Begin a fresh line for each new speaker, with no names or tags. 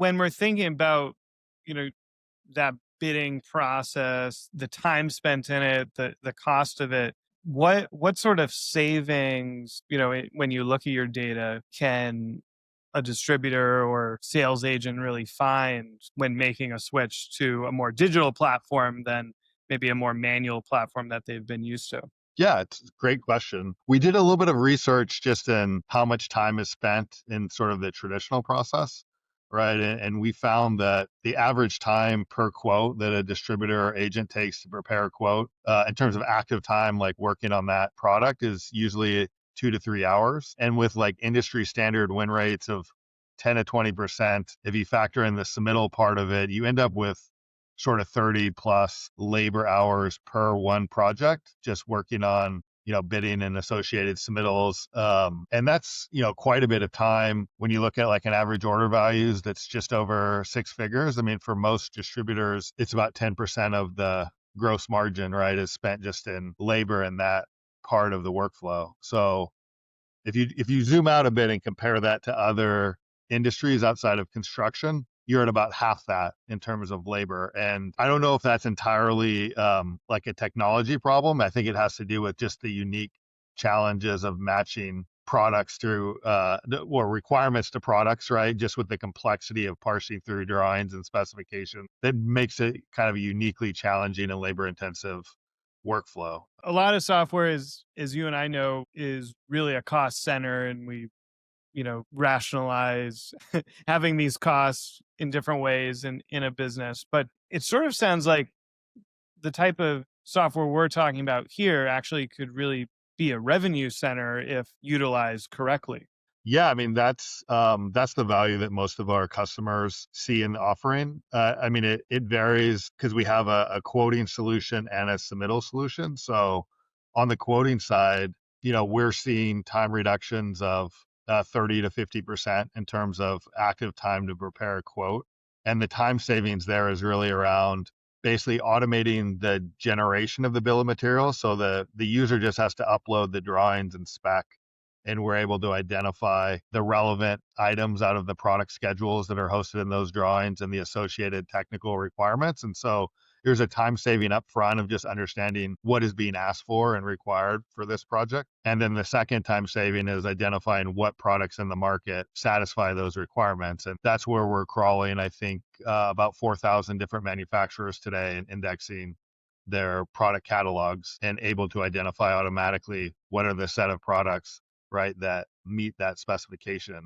when we're thinking about, you know, that bidding process, the time spent in it, the cost of it, what sort of savings, when you look at your data, can a distributor or sales agent really find when making a switch to a more digital platform than maybe a more manual platform that they've been used to?
Yeah, it's a great question. We did a little bit of research just in how much time is spent in sort of the traditional process, right? And we found that the average time per quote that a distributor or agent takes to prepare a quote, in terms of active time, like working on that product, is usually 2 to 3 hours. And with like industry standard win rates of 10 to 20%, if you factor in the submittal part of it, you end up with sort of 30 plus labor hours per one project, just working on, bidding and associated submittals. And that's, quite a bit of time when you look at like an average order values that's just over six figures. I mean, for most distributors, it's about 10% of the gross margin, right, is spent just in labor in that part of the workflow. So if you zoom out a bit and compare that to other industries outside of construction, you're at about half that in terms of labor. And I don't know if that's entirely like a technology problem. I think it has to do with just the unique challenges of matching products through or requirements to products, right? Just with the complexity of parsing through drawings and specifications, that makes it kind of a uniquely challenging and labor intensive workflow.
A lot of software is, as you and I know, is really a cost center, and we, rationalize having these costs in different ways in a business. But it sort of sounds like the type of software we're talking about here actually could really be a revenue center if utilized correctly.
Yeah, I mean that's the value that most of our customers see in the offering. I mean it varies because we have a quoting solution and a submittal solution. So on the quoting side, we're seeing time reductions of 30 to 50% in terms of active time to prepare a quote, and the time savings there is really around basically automating the generation of the bill of materials. So the user just has to upload the drawings and spec, and we're able to identify the relevant items out of the product schedules that are hosted in those drawings and the associated technical requirements. And so there's a time saving up front of just understanding what is being asked for and required for this project. And then the second time saving is identifying what products in the market satisfy those requirements. And that's where we're crawling, I think, about 4,000 different manufacturers today and indexing their product catalogs and able to identify automatically what are the set of products, right, that meet that specification.